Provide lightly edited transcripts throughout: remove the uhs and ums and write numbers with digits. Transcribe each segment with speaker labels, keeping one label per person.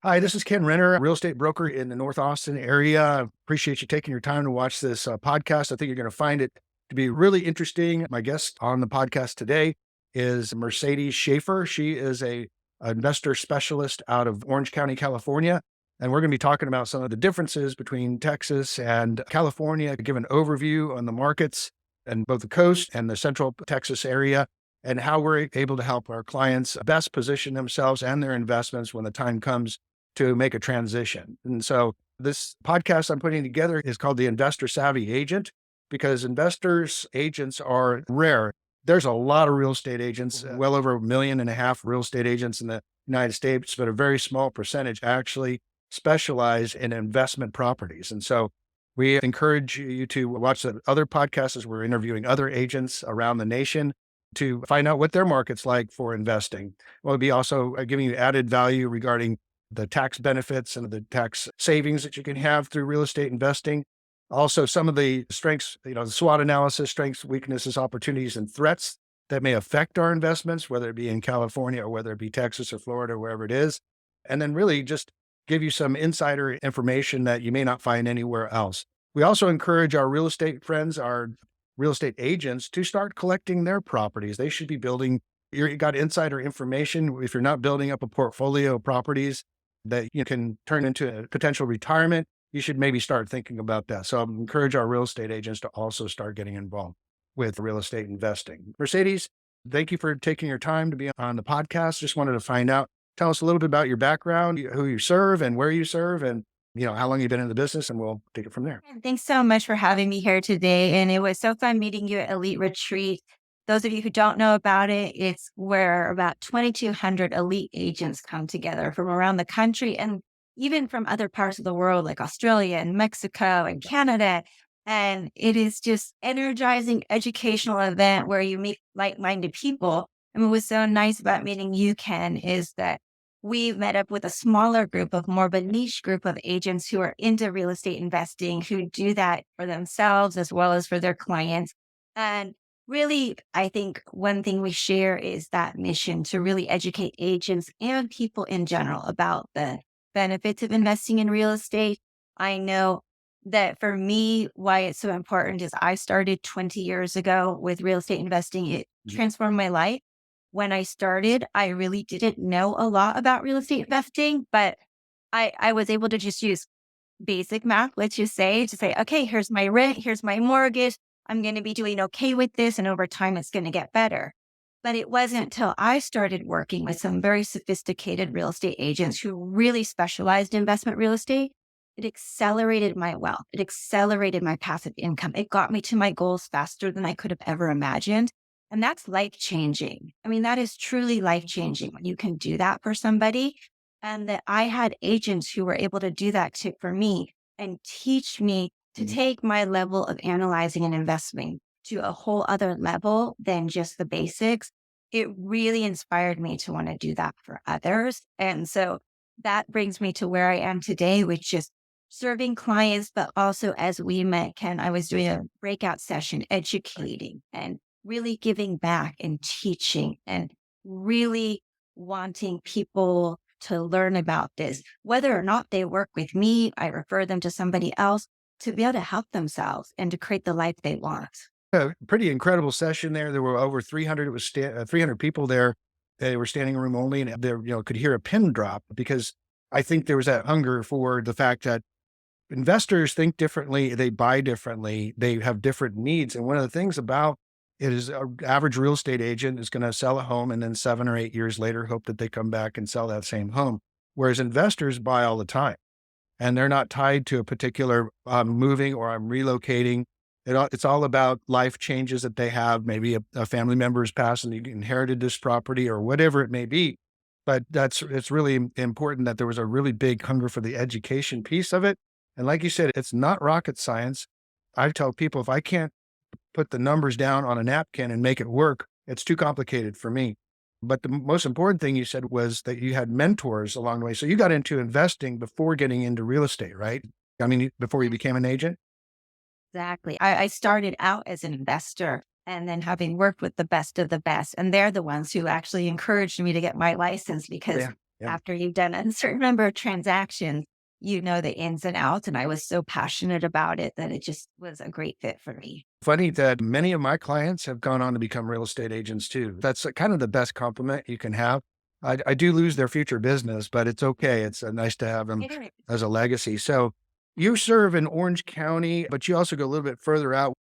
Speaker 1: Hi, this is Kenn Renner, real estate broker in the North Austin area. Appreciate you taking your time to watch this podcast. I think you're going to find it to be really interesting. My guest on the podcast today is Mercedes Shaffer. She is a investor specialist out of Orange County, California. And we're going to be talking about some of the differences between Texas and California, give an overview on the markets and both the coast and the central Texas area, and how we're able to help our clients best position themselves and their investments when the time comes to make a transition. And so this podcast I'm putting together is called the Investor Savvy Agent, because agents are rare. There's a lot of real estate agents, well over 1.5 million real estate agents in the United States, but a very small percentage actually specialize in investment properties. And so we encourage you to watch the other podcasts as we're interviewing other agents around the nation to find out what their market's like for investing. We'll be also giving you added value regarding the tax benefits and the tax savings that you can have through real estate investing. Also, some of the strengths, the SWOT analysis, strengths, weaknesses, opportunities, and threats that may affect our investments, whether it be in California or whether it be Texas or Florida, or wherever it is. And then really just give you some insider information that you may not find anywhere else. We also encourage our real estate friends, our real estate agents, to start collecting their properties. They should be building, you got insider information. If you're not building up a portfolio of properties that you can turn into a potential retirement, you should maybe start thinking about that. So I encourage our real estate agents to also start getting involved with real estate investing. Mercedes, thank you for taking your time to be on the podcast. Just wanted to find out, tell us a little bit about your background, who you serve and where you serve, and how long you've been in the business, and we'll take it from there.
Speaker 2: And thanks so much for having me here today. And it was so fun meeting you at Elite Retreat. Those of you who don't know about it, it's where about 2,200 elite agents come together from around the country and even from other parts of the world, like Australia and Mexico and Canada. And it is just energizing educational event where you meet like-minded people. And what was so nice about meeting you, Ken, is that we met up with a smaller group of more of a niche group of agents who are into real estate investing, who do that for themselves as well as for their clients. And really, I think one thing we share is that mission to really educate agents and people in general about the benefits of investing in real estate. I know that for me, why it's so important is I started 20 years ago with real estate investing. It transformed my life. When I started, I really didn't know a lot about real estate investing, but I was able to just use basic math, let's just say, to say, okay, here's my rent, here's my mortgage. I'm going to be doing okay with this. And over time, it's going to get better. But it wasn't until I started working with some very sophisticated real estate agents who really specialized in investment real estate. It accelerated my wealth. It accelerated my passive income. It got me to my goals faster than I could have ever imagined. And that's life changing. I mean, that is truly life changing when you can do that for somebody. And that I had agents who were able to do that for me and teach me to take my level of analyzing and investing to a whole other level than just the basics. It really inspired me to want to do that for others. And so that brings me to where I am today, which is serving clients, but also as we met, Ken, I was doing a breakout session, educating and really giving back and teaching and really wanting people to learn about this. Whether or not they work with me, I refer them to somebody else to be able to help themselves and to create the life they want.
Speaker 1: A pretty incredible session there. There were over 300, 300 people there. They were standing room only, and they could hear a pin drop, because I think there was that hunger for the fact that investors think differently, they buy differently, they have different needs. And one of the things about it is an average real estate agent is going to sell a home and then 7 or 8 years later, hope that they come back and sell that same home. Whereas investors buy all the time, and they're not tied to a particular moving or I'm relocating. It's all about life changes that they have. Maybe a family member has passed and you inherited this property or whatever it may be. But it's really important that there was a really big hunger for the education piece of it. And like you said, it's not rocket science. I tell people, if I can't put the numbers down on a napkin and make it work, it's too complicated for me. But the most important thing you said was that you had mentors along the way. So you got into investing before getting into real estate, right? I mean, before you became an agent?
Speaker 2: Exactly. I started out as an investor and then having worked with the best of the best. And they're the ones who actually encouraged me to get my license because
Speaker 1: Yeah. Yeah.
Speaker 2: after you've done a certain number of transactions, you know the ins and outs. And I was so passionate about it that it just was a great fit for me.
Speaker 1: Funny that many of my clients have gone on to become real estate agents too. That's kind of the best compliment you can have. I do lose their future business, but it's okay. It's nice to have them
Speaker 2: It is.
Speaker 1: as a legacy. So you serve in Orange County, but you also go a little bit further out.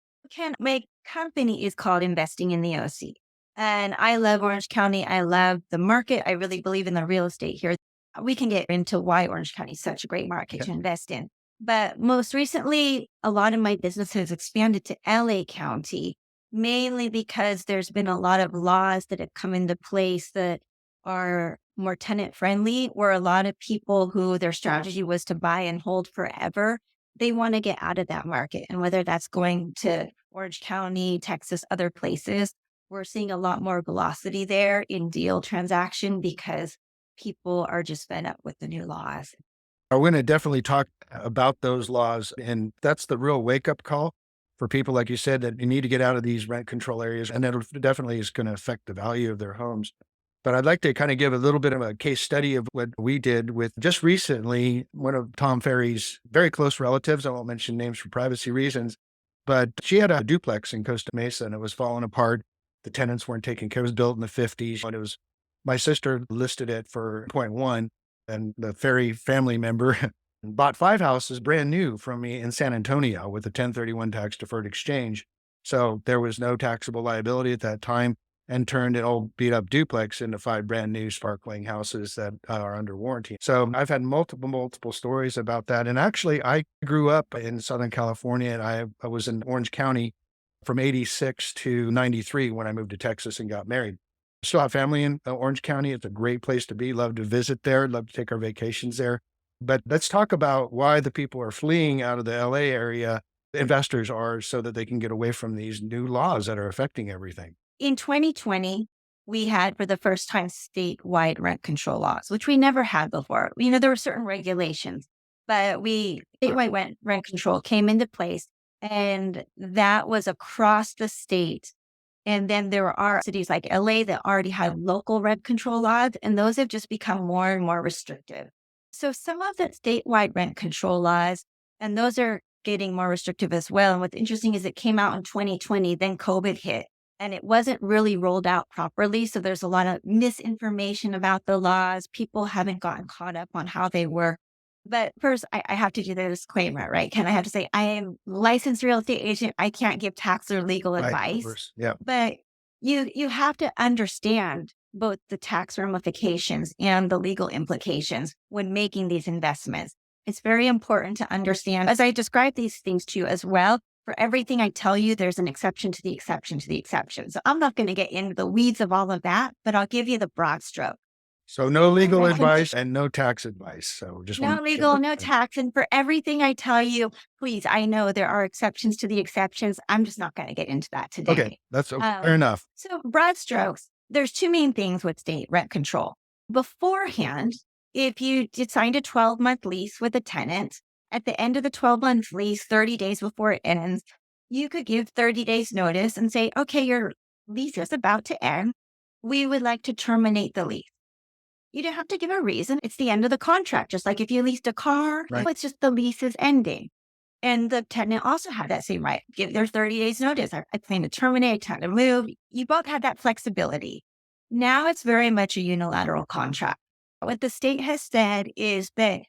Speaker 2: My company is called Investing in the OC. And I love Orange County. I love the market. I really believe in the real estate here. We can get into why Orange County is such a great market
Speaker 1: Okay.
Speaker 2: to invest in. But most recently, a lot of my business has expanded to LA County, mainly because there's been a lot of laws that have come into place that are more tenant friendly, where a lot of people who their strategy was to buy and hold forever, they want to get out of that market. And whether that's going to Orange County, Texas, other places, we're seeing a lot more velocity there in deal transaction because people are just fed up with the new laws.
Speaker 1: We're going to definitely talk about those laws. And that's the real wake up call for people, like you said, that you need to get out of these rent control areas. And that definitely is going to affect the value of their homes. But I'd like to kind of give a little bit of a case study of what we did with just recently, one of Tom Ferry's very close relatives. I won't mention names for privacy reasons, but she had a duplex in Costa Mesa and it was falling apart. The tenants weren't taken care of. It was built in the 50s. And it was my sister listed it for point one, and the Ferry family member bought 5 houses brand new from me in San Antonio with a 1031 tax deferred exchange. So there was no taxable liability at that time, and turned an old beat up duplex into 5 brand new sparkling houses that are under warranty. So I've had multiple stories about that. And actually, I grew up in Southern California and I was in Orange County from 86 to 93 when I moved to Texas and got married. Still have family in Orange County. It's a great place to be. Love to visit there. Love to take our vacations there. But let's talk about why the people are fleeing out of the LA area. Investors are, so that they can get away from these new laws that are affecting everything.
Speaker 2: In 2020, we had for the first time statewide rent control laws, which we never had before. There were certain regulations, but statewide rent control came into place, and that was across the state. And then there are cities like LA that already have local rent control laws, and those have just become more and more restrictive. So some of the statewide rent control laws, and those are getting more restrictive as well. And what's interesting is it came out in 2020, then COVID hit, and it wasn't really rolled out properly. So there's a lot of misinformation about the laws. People haven't gotten caught up on how they work. But first, I have to do the disclaimer, right? I have to say, I am licensed real estate agent. I can't give tax or legal
Speaker 1: Right. Of
Speaker 2: advice,
Speaker 1: course. Yeah.
Speaker 2: but you have to understand both the tax ramifications and the legal implications when making these investments. It's very important to understand, as I describe these things to you as well. For everything I tell you, there's an exception to the exception to the exception. So I'm not going to get into the weeds of all of that, but I'll give you the broad stroke.
Speaker 1: So no legal
Speaker 2: Rent control.
Speaker 1: advice and no tax advice. So just want
Speaker 2: No
Speaker 1: to make
Speaker 2: legal,
Speaker 1: sure.
Speaker 2: no tax. And for everything I tell you, please, I know there are exceptions to the exceptions. I'm just not going to get into that
Speaker 1: Okay,
Speaker 2: today.
Speaker 1: that's fair enough.
Speaker 2: So broad strokes, there's two main things with state rent control. Beforehand, if you signed a 12-month lease with a tenant, at the end of the 12-month lease, 30 days before it ends, you could give 30 days notice and say, okay, your lease is about to end. We would like to terminate the lease. You don't have to give a reason. It's the end of the contract. Just like if you leased a car,
Speaker 1: Right.
Speaker 2: it's just the lease is ending. And the tenant also had that same right. Give their 30 days notice. I plan to terminate, I plan to move. You both had that flexibility. Now it's very much a unilateral contract. What the state has said is that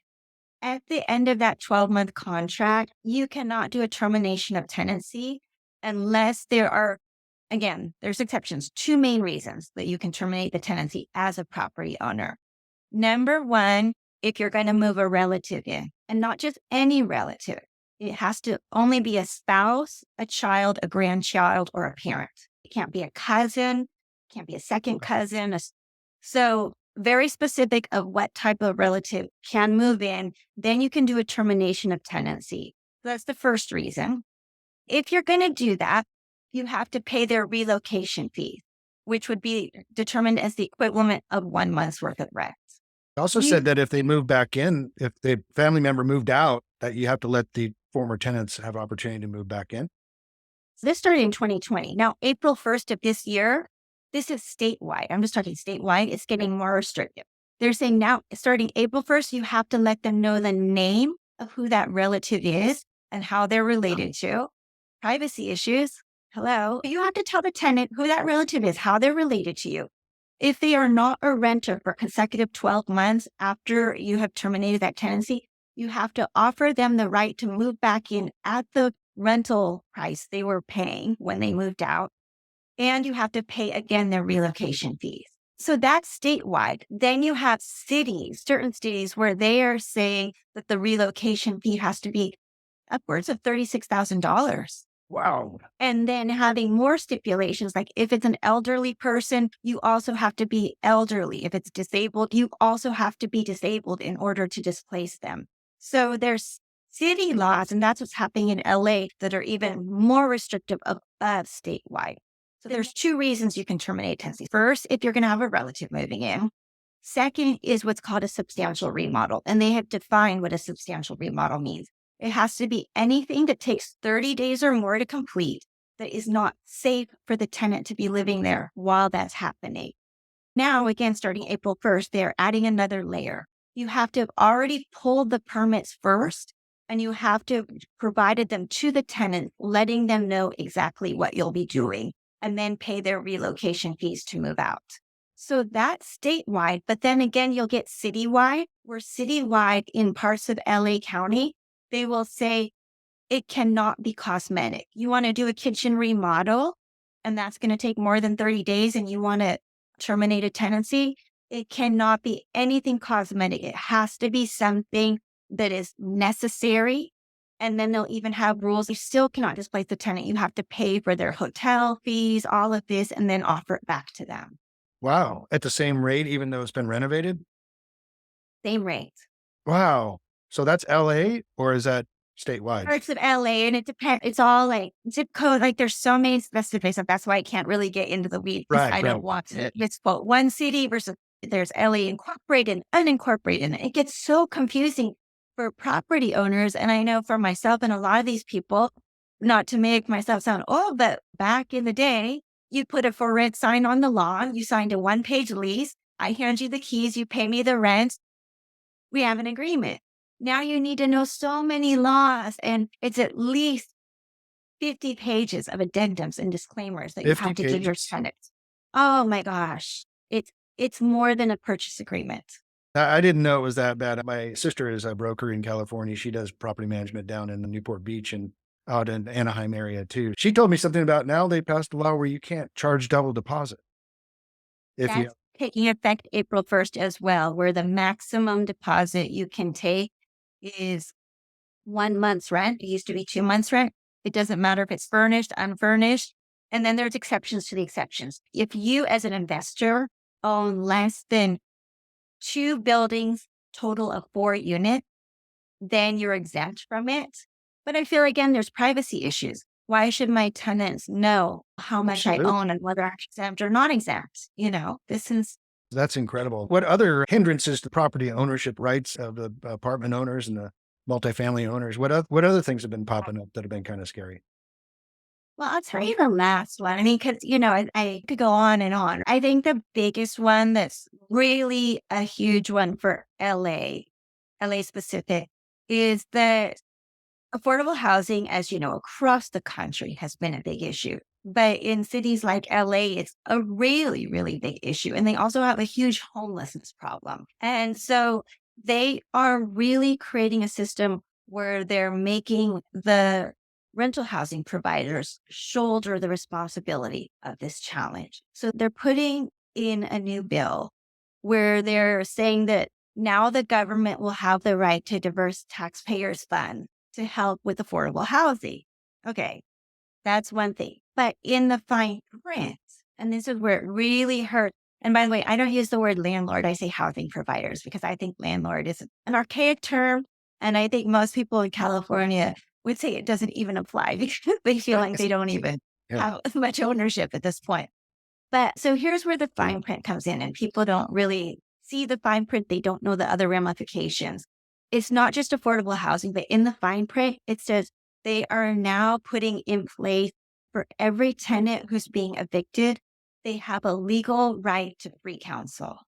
Speaker 2: at the end of that 12-month contract, you cannot do a termination of tenancy unless there's exceptions. Two main reasons that you can terminate the tenancy as a property owner. Number one, if you're going to move a relative in, and not just any relative. It has to only be a spouse, a child, a grandchild, or a parent. It can't be a cousin, can't be a second cousin. So very specific of what type of relative can move in. Then you can do a termination of tenancy. That's the first reason. If you're going to do that, you have to pay their relocation fee, which would be determined as the equivalent of 1 month's worth of rent.
Speaker 1: I also said that if they move back in, if the family member moved out, that you have to let the former tenants have opportunity to move back in.
Speaker 2: This started in 2020. Now, April 1st of this year, this is statewide. I'm just talking statewide. It's getting more restrictive. They're saying now, starting April 1st, you have to let them know the name of who that relative is and how they're related to. Privacy issues. Hello. You have to tell the tenant who that relative is, how they're related to you. If they are not a renter for consecutive 12 months after you have terminated that tenancy, you have to offer them the right to move back in at the rental price they were paying when they moved out. And you have to pay again their relocation fees. So that's statewide. Then you have cities, certain cities where they are saying that the relocation fee has to be upwards of $36,000.
Speaker 1: Wow.
Speaker 2: And then having more stipulations, like if it's an elderly person, you also have to be elderly. If it's disabled, you also have to be disabled in order to displace them. So there's city laws, and that's what's happening in LA, that are even more restrictive above statewide. So there's two reasons you can terminate tenancy. First, if you're going to have a relative moving in. Second is what's called a substantial remodel. And they have defined what a substantial remodel means. It has to be anything that takes 30 days or more to complete that is not safe for the tenant to be living there while that's happening. Now, again, starting April 1st, they're adding another layer. You have to have already pulled the permits first, and you have to have provided them to the tenant, letting them know exactly what you'll be doing, and then pay their relocation fees to move out. So that's statewide, but then again, you'll get citywide, where citywide in parts of LA County, they will say it cannot be cosmetic. You want to do a kitchen remodel, and that's going to take more than 30 days, and you want to terminate a tenancy. It cannot be anything cosmetic. It has to be something that is necessary. And then they'll even have rules. You still cannot displace the tenant. You have to pay for their hotel fees, all of this, and then offer it back to them.
Speaker 1: Wow. At the same rate, even though it's been renovated?
Speaker 2: Same rate.
Speaker 1: Wow. So that's LA or is that statewide?
Speaker 2: Parts of LA, and it depends. It's all like zip code. Like there's so many specifics. That's why I can't really get into the weeds because
Speaker 1: Right,
Speaker 2: I
Speaker 1: right.
Speaker 2: don't want to misquote one city versus there's LA incorporated and unincorporated. And it gets so confusing for property owners. And I know for myself and a lot of these people, not to make myself sound old, but back in the day, you put a for rent sign on the lawn. You signed a 1-page lease. I hand you the keys. You pay me the rent. We have an agreement. Now you need to know so many laws, and it's at least 50 pages of addendums and disclaimers that you
Speaker 1: 50
Speaker 2: have to give your
Speaker 1: pages.
Speaker 2: tenants. Oh my gosh. It's more than a purchase agreement.
Speaker 1: I didn't know it was that bad. My sister is a broker in California. She does property management down in the Newport Beach and out in Anaheim area too. She told me something about now they passed a law where you can't charge double deposit. If you
Speaker 2: That's taking effect April 1st as well, where the maximum deposit you can take is 1 month's rent. It used to be 2 months' rent. It doesn't matter if it's furnished, unfurnished. And then there's exceptions to the exceptions. If you, as an investor, own less than 2 buildings, total of 4 units, then you're exempt from it. But I feel again, there's privacy issues. Why should my tenants know how much I
Speaker 1: absolutely.
Speaker 2: own and whether I'm exempt or not exempt? This is
Speaker 1: That's incredible. What other hindrances to property ownership rights of the apartment owners and the multifamily owners? What other things have been popping up that have been kind of scary?
Speaker 2: well, I'll tell you the last one. I mean, because, I could go on and on. I think the biggest one that's really a huge one for LA specific, is that affordable housing, as you know, across the country has been a big issue. But in cities like LA, it's a really, really big issue. And they also have a huge homelessness problem. And so they are really creating a system where they're making the rental housing providers shoulder the responsibility of this challenge. So they're putting in a new bill where they're saying that now the government will have the right to diverse taxpayers fund to help with affordable housing. Okay, that's one thing. But in the fine print, and this is where it really hurts. And by the way, I don't use the word landlord, I say housing providers because I think landlord is an archaic term. And I think most people in California would say it doesn't even apply because they feel like they don't even
Speaker 1: Yeah.
Speaker 2: have as much ownership at this point. But so here's where the fine print comes in, and people don't really see the fine print. They don't know the other ramifications. It's not just affordable housing, but in the fine print, it says they are now putting in place for every tenant who's being evicted, they have a legal right to free counsel.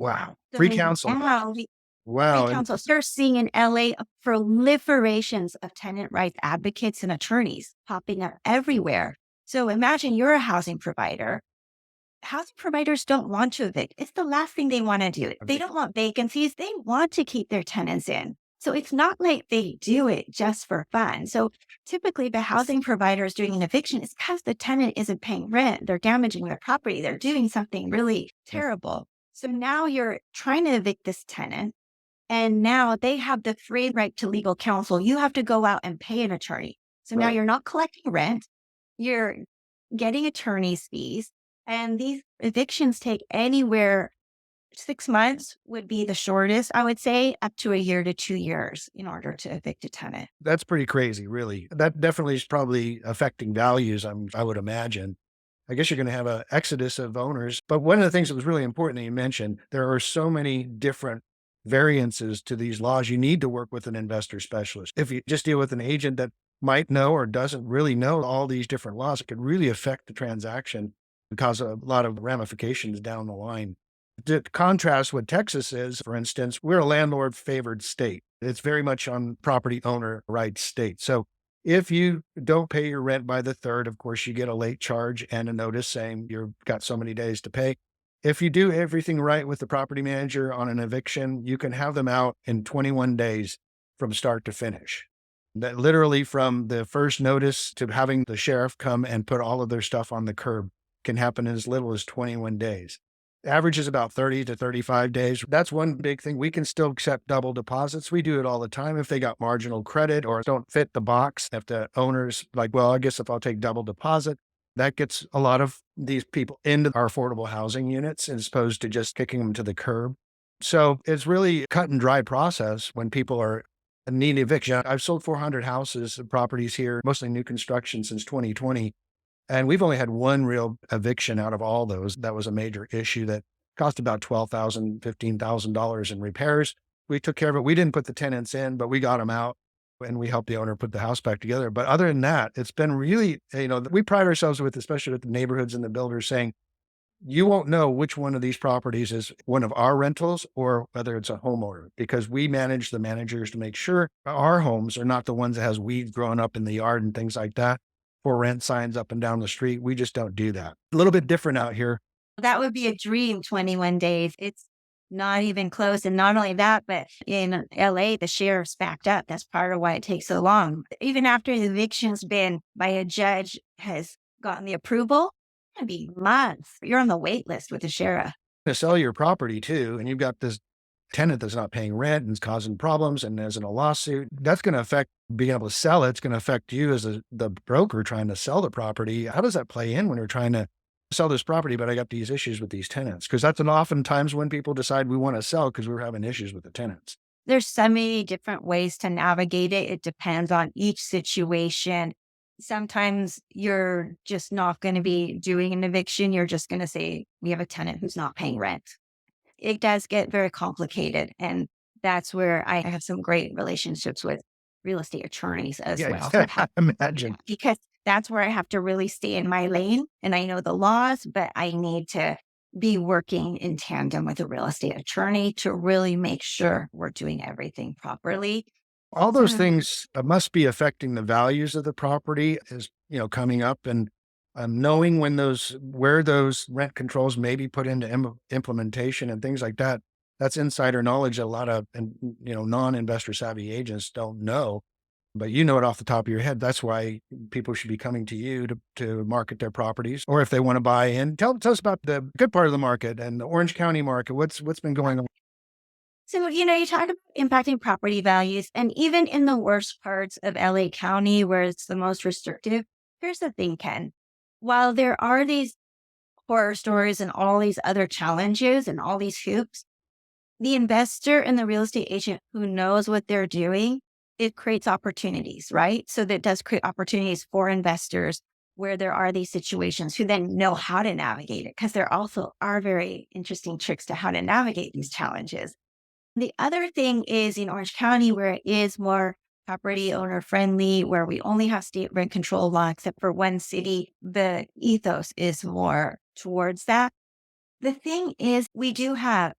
Speaker 1: Wow. Free
Speaker 2: So
Speaker 1: counseling.
Speaker 2: now we free
Speaker 1: Wow. And
Speaker 2: counsel. They're seeing in LA a proliferations of tenant rights advocates and attorneys popping up everywhere. So imagine you're a housing provider. Housing providers don't want to evict. It's the last thing they want to do. They don't want vacancies. They want to keep their tenants in. So it's not like they do it just for fun. So typically the housing provider is doing an eviction is because the tenant isn't paying rent. They're damaging their property. They're doing something really terrible. So now you're trying to evict this tenant and now they have the free right to legal counsel. You have to go out and pay an attorney. So now
Speaker 1: right.
Speaker 2: you're not collecting rent. You're getting attorney's fees. And these evictions take anywhere 6 months would be the shortest, I would say, up to a year to 2 years in order to evict a tenant.
Speaker 1: That's pretty crazy, really. That definitely is probably affecting values, I would imagine. I guess you're going to have an exodus of owners. But one of the things that was really important that you mentioned, there are so many different variances to these laws. You need to work with an investor specialist. If you just deal with an agent that might know or doesn't really know all these different laws, it could really affect the transaction and cause a lot of ramifications down the line. To contrast what Texas is, for instance, we're a landlord favored state. It's very much on property owner rights state. So if you don't pay your rent by the third, of course, you get a late charge and a notice saying you've got so many days to pay. If you do everything right with the property manager on an eviction, you can have them out in 21 days from start to finish. That literally from the first notice to having the sheriff come and put all of their stuff on the curb can happen in as little as 21 days. Average is about 30 to 35 days. That's one big thing. We can still accept double deposits. We do it all the time if they got marginal credit or don't fit the box. If the owner's like, well, I guess if I'll take double deposit, that gets a lot of these people into our affordable housing units as opposed to just kicking them to the curb. So it's really a cut and dry process when people are in need of eviction. I've sold 400 houses, properties here, mostly new construction since 2020. And we've only had one real eviction out of all those. That was a major issue that cost about $12,000, $15,000 in repairs. We took care of it. We didn't put the tenants in, but we got them out and we helped the owner put the house back together. But other than that, it's been really, we pride ourselves with, especially with the neighborhoods and the builders saying, you won't know which one of these properties is one of our rentals or whether it's a homeowner because we manage the managers to make sure our homes are not the ones that has weeds growing up in the yard and things like that for rent signs up and down the street. We just don't do that. A little bit different out here.
Speaker 2: That would be a dream 21 days. It's not even close. And not only that, but in LA, the sheriff's backed up. That's part of why it takes so long. Even after the eviction's been by a judge has gotten the approval, it can be months. You're on the wait list with the sheriff.
Speaker 1: To sell your property too, and you've got this tenant that's not paying rent and is causing problems and is in a lawsuit, that's going to affect being able to sell it. It's going to affect you as the broker trying to sell the property. How does that play in when you're trying to sell this property, but I got these issues with these tenants? Because that's an oftentimes when people decide we want to sell because we're having issues with the tenants.
Speaker 2: There's so many different ways to navigate it. It depends on each situation. Sometimes you're just not going to be doing an eviction. You're just going to say, we have a tenant who's not paying rent. It does get very complicated. And that's where I have some great relationships with real estate attorneys as
Speaker 1: Yeah,
Speaker 2: well. So
Speaker 1: I imagine.
Speaker 2: because that's where I have to really stay in my lane and I know the laws, but I need to be working in tandem with a real estate attorney to really make sure we're doing everything properly.
Speaker 1: All those
Speaker 2: So
Speaker 1: things must be affecting the values of the property is, coming up and knowing where those rent controls may be put into implementation and things like that. That's insider knowledge that a lot of, non-investor savvy agents don't know, but you know it off the top of your head. That's why people should be coming to you to market their properties, or if they want to buy in. Tell us about the good part of the market and the Orange County market. What's been going on?
Speaker 2: So, you talk about impacting property values, and even in the worst parts of LA County where it's the most restrictive, here's the thing, Ken. While there are these horror stories and all these other challenges and all these hoops, the investor and the real estate agent who knows what they're doing, it creates opportunities, right? So that does create opportunities for investors where there are these situations who then know how to navigate it because there also are very interesting tricks to how to navigate these challenges. The other thing is in Orange County, where it is more property owner friendly, where we only have state rent control law, except for one city, the ethos is more towards that. The thing is, we do have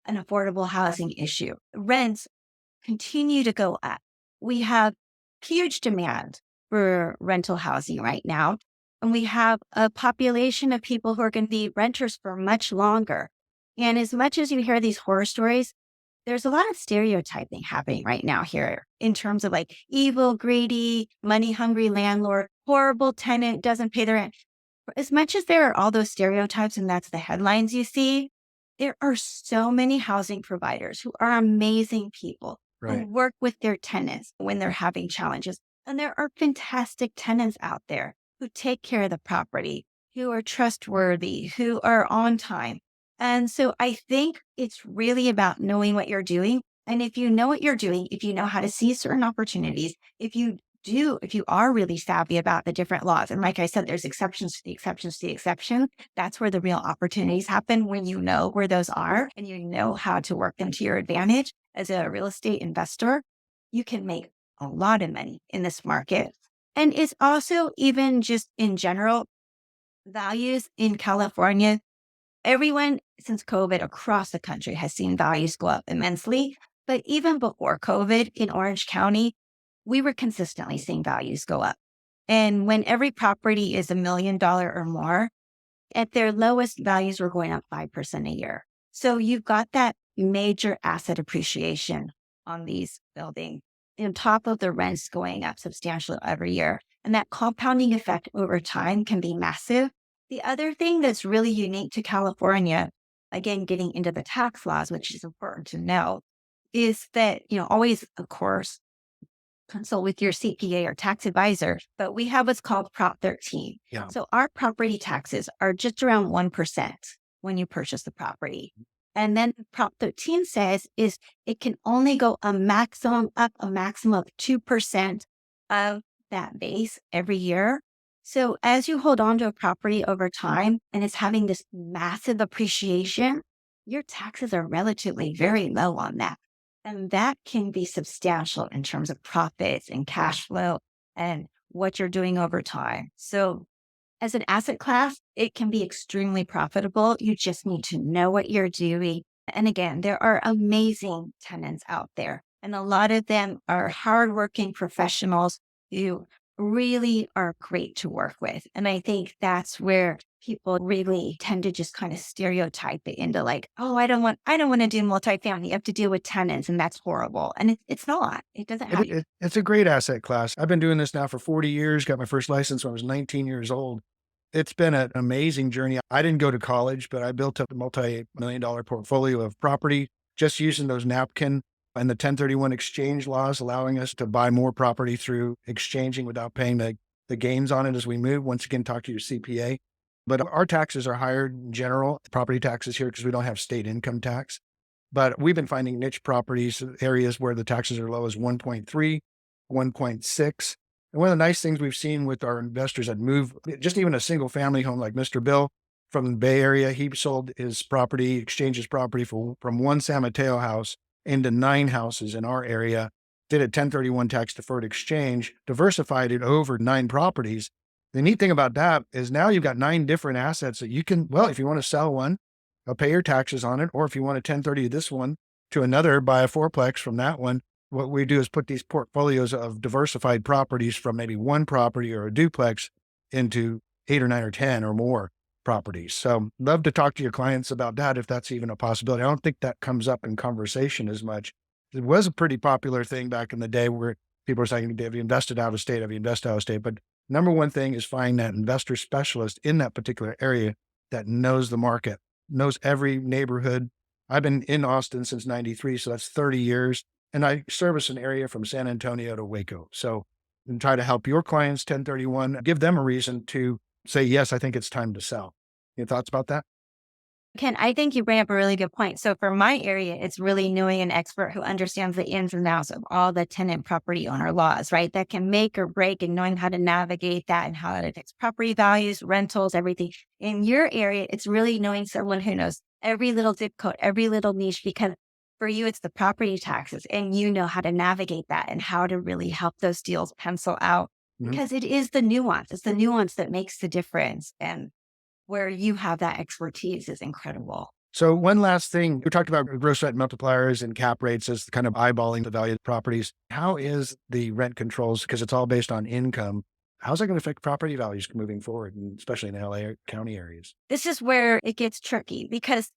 Speaker 2: an affordable housing issue. Rents continue to go up. We have huge demand for rental housing right now. And we have a population of people who are going to be renters for much longer. And as much as you hear these horror stories, there's a lot of stereotyping happening right now here in terms of like evil, greedy, money hungry landlord, horrible tenant, doesn't pay the rent. As much as there are all those stereotypes and that's the headlines you see, there are so many housing providers who are amazing people who
Speaker 1: Right.
Speaker 2: work with their tenants when they're having challenges. And there are fantastic tenants out there who take care of the property, who are trustworthy, who are on time. And so I think it's really about knowing what you're doing. And if you know what you're doing, if you know how to see certain opportunities, if you are really savvy about the different laws, and like I said, there's exceptions to the exceptions to the exception, that's where the real opportunities happen when you know where those are and you know how to work them to your advantage as a real estate investor. You can make a lot of money in this market. And it's also even just in general, values in California. Everyone since COVID across the country has seen values go up immensely. But even before COVID in Orange County, we were consistently seeing values go up. And when every property is $1 million or more, at their lowest values were going up 5% a year. So you've got that major asset appreciation on these buildings on top of the rents going up substantially every year. And that compounding effect over time can be massive. The other thing that's really unique to California, again, getting into the tax laws, which is important to know, is that, always, of course, consult with your CPA or tax advisor, but we have what's called Prop 13.
Speaker 1: Yeah.
Speaker 2: So our property taxes are just around 1% when you purchase the property. And then Prop 13 says is it can only go a maximum of 2% of that base every year. So as you hold on to a property over time and it's having this massive appreciation, your taxes are relatively very low on that. And that can be substantial in terms of profits and cash flow and what you're doing over time. So, as an asset class, it can be extremely profitable. You just need to know what you're doing. And again, there are amazing tenants out there, and a lot of them are hardworking professionals who really are great to work with. And I think that's where people really tend to just kind of stereotype it into like, oh, I don't want to do multifamily. You have to deal with tenants and that's horrible. And it's not. It doesn't have
Speaker 1: It's a great asset class. I've been doing this now for 40 years, got my first license when I was 19 years old. It's been an amazing journey. I didn't go to college, but I built up a multi-million dollar portfolio of property just using those napkin and the 1031 exchange laws, allowing us to buy more property through exchanging without paying the gains on it as we move. Once again, talk to your CPA. But our taxes are higher in general, property taxes here, because we don't have state income tax. But we've been finding niche properties, areas where the taxes are low as 1.3, 1.6. And one of the nice things we've seen with our investors that move, just even a single family home like Mr. Bill from the Bay Area, he sold his property, exchanged his property from one San Mateo house into 9 houses in our area, did a 1031 tax deferred exchange, diversified it over 9 properties. The neat thing about that is now you've got 9 different assets that you can, well, if you want to sell one, pay your taxes on it. Or if you want to 1030 this one to another, buy a fourplex from that one. What we do is put these portfolios of diversified properties from maybe one property or a duplex into 8 or 9 or 10 or more properties. So love to talk to your clients about that if that's even a possibility. I don't think that comes up in conversation as much. It was a pretty popular thing back in the day where people were saying, have you invested out of state? Have you invested out of state? But number one thing is find that investor specialist in that particular area that knows the market, knows every neighborhood. I've been in Austin since 93, so that's 30 years. And I service an area from San Antonio to Waco. So and try to help your clients 1031, give them a reason to say, yes, I think it's time to sell. Your thoughts about that?
Speaker 2: Ken, I think you bring up a really good point. So for my area, it's really knowing an expert who understands the ins and outs of all the tenant property owner laws, right? That can make or break and knowing how to navigate that and how it affects property values, rentals, everything. In your area, it's really knowing someone who knows every little zip code, every little niche, because for you, it's the property taxes and you know how to navigate that and how to really help those deals pencil out
Speaker 1: Mhm.
Speaker 2: because it is the nuance. It's the nuance that makes the difference. And where you have that expertise is incredible.
Speaker 1: So one last thing, we talked about gross rent multipliers and cap rates as kind of eyeballing the value of the properties. How is the rent controls, because it's all based on income, how's that going to affect property values moving forward, and especially in LA County areas?
Speaker 2: This is where it gets tricky because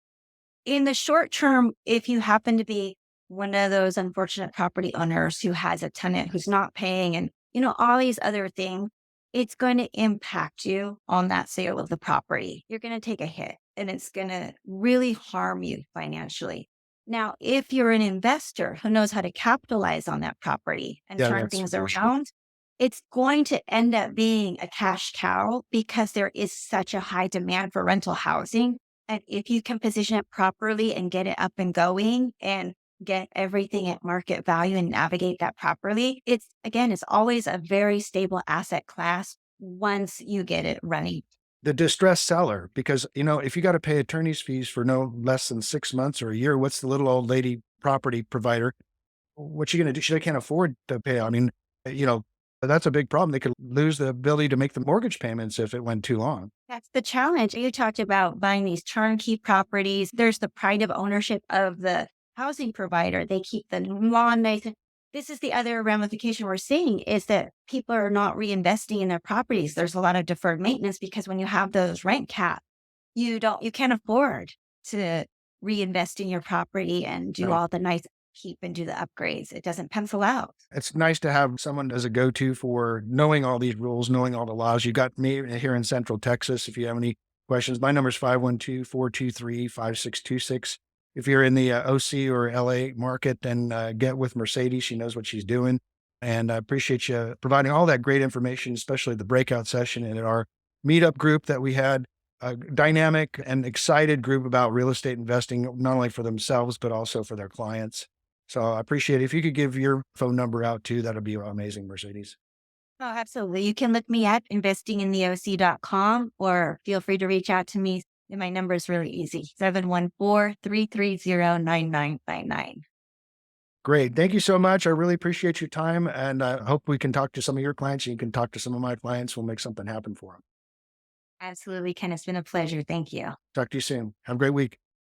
Speaker 2: in the short term, if you happen to be one of those unfortunate property owners who has a tenant who's not paying and, all these other things, it's going to impact you on that sale of the property. You're going to take a hit and it's going to really harm you financially. Now, if you're an investor who knows how to capitalize on that property and
Speaker 1: Yeah,
Speaker 2: turn
Speaker 1: that's
Speaker 2: things
Speaker 1: for sure.
Speaker 2: around, it's going to end up being a cash cow because there is such a high demand for rental housing. And if you can position it properly and get it up and going and get everything at market value and navigate that properly, it's always a very stable asset class once you get it running.
Speaker 1: The distressed seller, because, if you got to pay attorney's fees for no less than 6 months or a year, what's the little old lady property provider? What's she going to do? She can't afford to pay. I mean, you know, that's a big problem. They could lose the ability to make the mortgage payments if it went too long.
Speaker 2: That's the challenge. You talked about buying these turnkey properties. There's the pride of ownership of the housing provider. They keep the lawn nice. This is the other ramification we're seeing is that people are not reinvesting in their properties. There's a lot of deferred maintenance because when you have those rent caps, you can't afford to reinvest in your property and do
Speaker 1: No.
Speaker 2: all the nice keep and do the upgrades. It doesn't pencil out.
Speaker 1: It's nice to have someone as a go-to for knowing all these rules, knowing all the laws. You got me here in Central Texas. If you have any questions, my number is 512-423-5626. If you're in the OC or LA market, then get with Mercedes. She knows what she's doing. And I appreciate you providing all that great information, especially the breakout session and at our meetup group that we had. A dynamic and excited group about real estate investing, not only for themselves, but also for their clients. So I appreciate it. If you could give your phone number out too, that'd be amazing, Mercedes.
Speaker 2: Oh, absolutely. You can look me at investingintheoc.com or feel free to reach out to me. And my number is really easy 714-330-9999.
Speaker 1: Great. Thank you so much. I really appreciate your time. And I hope we can talk to some of your clients and you can talk to some of my clients. We'll make something happen for them.
Speaker 2: Absolutely, Ken. It's been a pleasure. Thank you.
Speaker 1: Talk to you soon. Have a great week.